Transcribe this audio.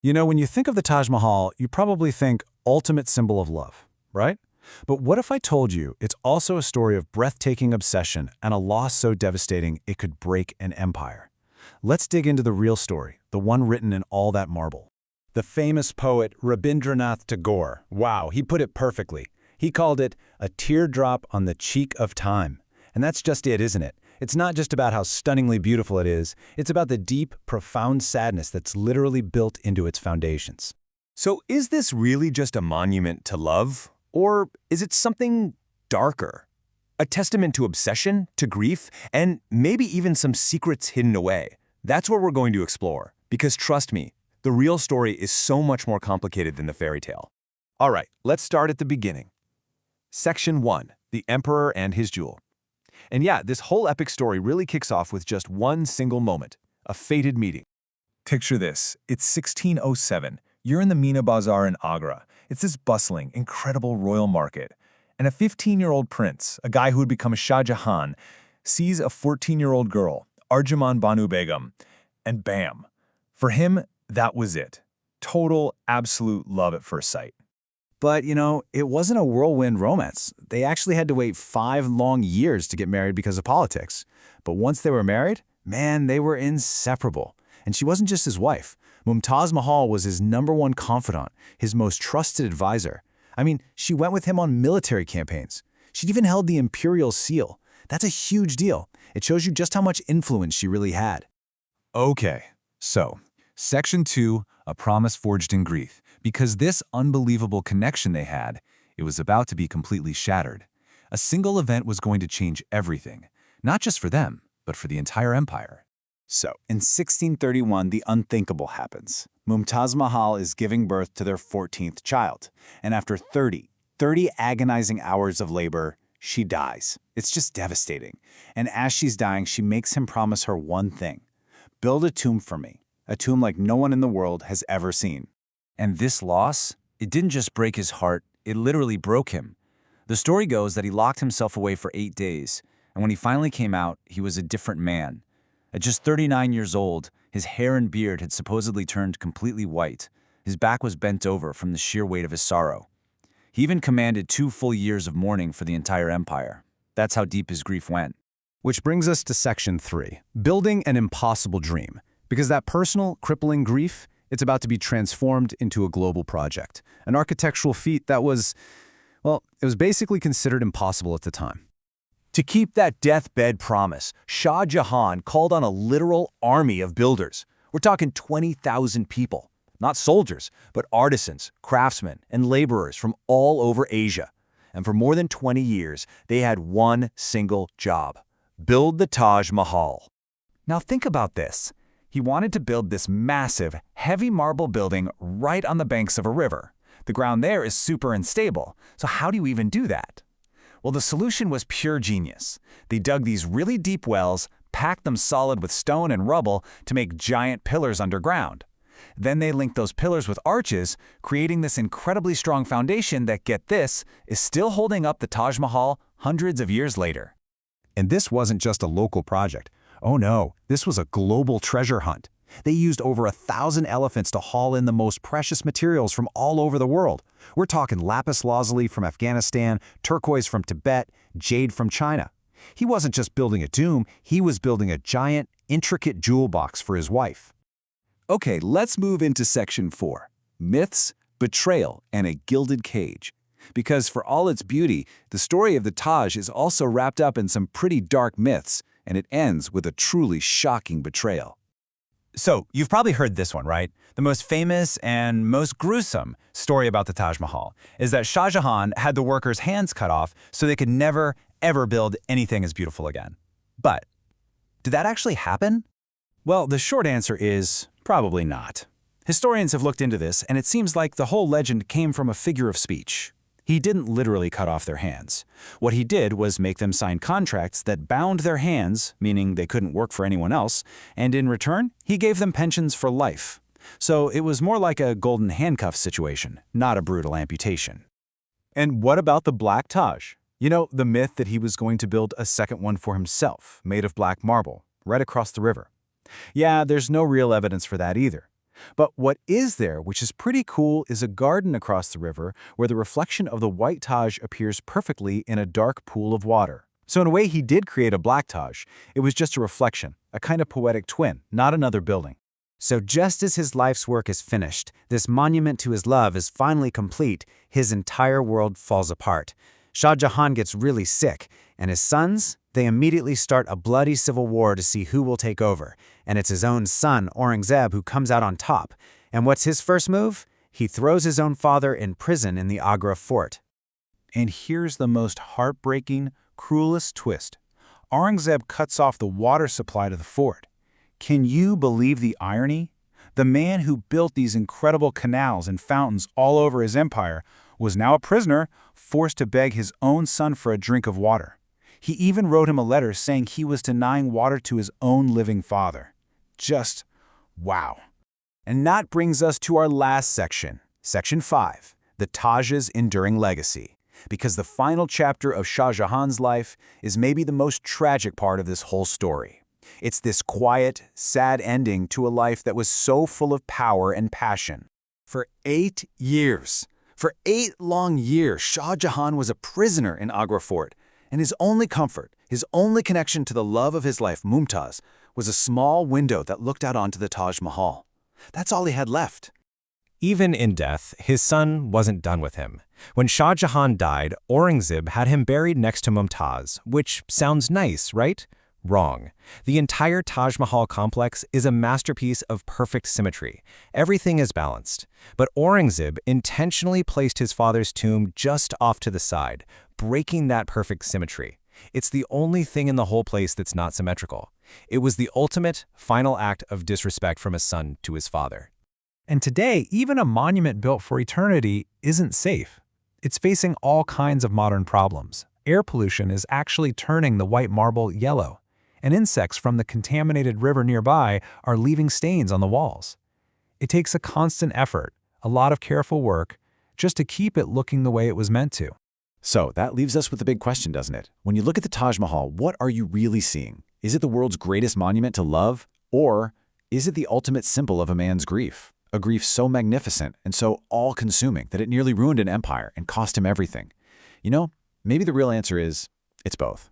You know, when you think of the Taj Mahal, you probably think ultimate symbol of love, right? But what if I told you it's also a story of breathtaking obsession and a loss so devastating it could break an empire? Let's dig into the real story, the one written in all that marble. The famous poet Rabindranath Tagore, wow, he put it perfectly. He called it a teardrop on the cheek of time. And that's just it, isn't it? It's not just about how stunningly beautiful it is, it's about the deep, profound sadness that's literally built into its foundations. So is this really just a monument to love? Or is it something darker? A testament to obsession, to grief, and maybe even some secrets hidden away? That's what we're going to explore. Because trust me, the real story is so much more complicated than the fairy tale. All right, let's start at the beginning. Section 1, The Emperor and His Jewel. And yeah, this whole epic story really kicks off with just one single moment, a fated meeting. Picture this. It's 1607. You're in the Meena Bazaar in Agra. It's this bustling, incredible royal market. And a 15-year-old prince, a guy who would become a Shah Jahan, sees a 14-year-old girl, Arjuman Banu Begum, and bam. For him, that was it. Total, absolute love at first sight. But, you know, it wasn't a whirlwind romance. They actually had to wait 5 long years to get married because of politics. But once they were married, man, they were inseparable. And she wasn't just his wife. Mumtaz Mahal was his #1 confidant, his most trusted advisor. I mean, she went with him on military campaigns. She'd even held the imperial seal. That's a huge deal. It shows you just how much influence she really had. Okay, so, Section 2, A Promise Forged in Grief. Because this unbelievable connection they had, it was about to be completely shattered. A single event was going to change everything, not just for them, but for the entire empire. So, in 1631, the unthinkable happens. Mumtaz Mahal is giving birth to their 14th child. And after 30 agonizing hours of labor, she dies. It's just devastating. And as she's dying, she makes him promise her one thing. Build a tomb for me. A tomb like no one in the world has ever seen. And this loss, it didn't just break his heart, it literally broke him. The story goes that he locked himself away for 8 days, and when he finally came out, he was a different man. At just 39 years old, his hair and beard had supposedly turned completely white. His back was bent over from the sheer weight of his sorrow. He even commanded 2 full years of mourning for the entire empire. That's how deep his grief went. Which brings us to Section 3, Building an Impossible Dream. Because that personal, crippling grief, it's about to be transformed into a global project. An architectural feat that was, well, it was basically considered impossible at the time. To keep that deathbed promise, Shah Jahan called on a literal army of builders. We're talking 20,000 people. Not soldiers, but artisans, craftsmen, and laborers from all over Asia. And for more than 20 years, they had one single job: build the Taj Mahal. Now think about this. He wanted to build this massive, heavy marble building right on the banks of a river. The ground there is super unstable, so how do you even do that? Well, the solution was pure genius. They dug these really deep wells, packed them solid with stone and rubble to make giant pillars underground. Then they linked those pillars with arches, creating this incredibly strong foundation that, get this, is still holding up the Taj Mahal hundreds of years later. And this wasn't just a local project. Oh no, this was a global treasure hunt. They used over 1,000 elephants to haul in the most precious materials from all over the world. We're talking lapis lazuli from Afghanistan, turquoise from Tibet, jade from China. He wasn't just building a tomb, he was building a giant, intricate jewel box for his wife. Okay, let's move into Section 4, Myths, Betrayal, and a Gilded Cage. Because for all its beauty, the story of the Taj is also wrapped up in some pretty dark myths, and it ends with a truly shocking betrayal. So, you've probably heard this one, right? The most famous and most gruesome story about the Taj Mahal is that Shah Jahan had the workers' hands cut off so they could never, ever build anything as beautiful again. But, did that actually happen? Well, the short answer is probably not. Historians have looked into this, and it seems like the whole legend came from a figure of speech. He didn't literally cut off their hands. What he did was make them sign contracts that bound their hands, meaning they couldn't work for anyone else, and in return, he gave them pensions for life. So it was more like a golden handcuff situation, not a brutal amputation. And what about the Black Taj? You know, the myth that he was going to build a second one for himself, made of black marble, right across the river. Yeah, there's no real evidence for that either. But what is there, which is pretty cool, is a garden across the river where the reflection of the white Taj appears perfectly in a dark pool of water. So in a way, he did create a black Taj. It was just a reflection, a kind of poetic twin, not another building. So just as his life's work is finished, this monument to his love is finally complete, his entire world falls apart. Shah Jahan gets really sick, and his sons, they immediately start a bloody civil war to see who will take over. And it's his own son, Aurangzeb, who comes out on top. And what's his first move? He throws his own father in prison in the Agra fort. And here's the most heartbreaking, cruelest twist. Aurangzeb cuts off the water supply to the fort. Can you believe the irony? The man who built these incredible canals and fountains all over his empire was now a prisoner, forced to beg his own son for a drink of water. He even wrote him a letter saying he was denying water to his own living father. Just wow. And that brings us to our last section, Section 5, the Taj's enduring legacy. Because the final chapter of Shah Jahan's life is maybe the most tragic part of this whole story. It's this quiet, sad ending to a life that was so full of power and passion. For 8 years, for 8 long years, Shah Jahan was a prisoner in Agra Fort, and his only comfort, his only connection to the love of his life, Mumtaz, was a small window that looked out onto the Taj Mahal. That's all he had left. Even in death, his son wasn't done with him. When Shah Jahan died, Aurangzeb had him buried next to Mumtaz, which sounds nice, right? Wrong. The entire Taj Mahal complex is a masterpiece of perfect symmetry. Everything is balanced. But Aurangzeb intentionally placed his father's tomb just off to the side, breaking that perfect symmetry. It's the only thing in the whole place that's not symmetrical. It was the ultimate, final act of disrespect from a son to his father. And today, even a monument built for eternity isn't safe. It's facing all kinds of modern problems. Air pollution is actually turning the white marble yellow, and insects from the contaminated river nearby are leaving stains on the walls. It takes a constant effort, a lot of careful work, just to keep it looking the way it was meant to. So that leaves us with the big question, doesn't it? When you look at the Taj Mahal, what are you really seeing? Is it the world's greatest monument to love? Or is it the ultimate symbol of a man's grief? A grief so magnificent and so all-consuming that it nearly ruined an empire and cost him everything. You know, maybe the real answer is, it's both.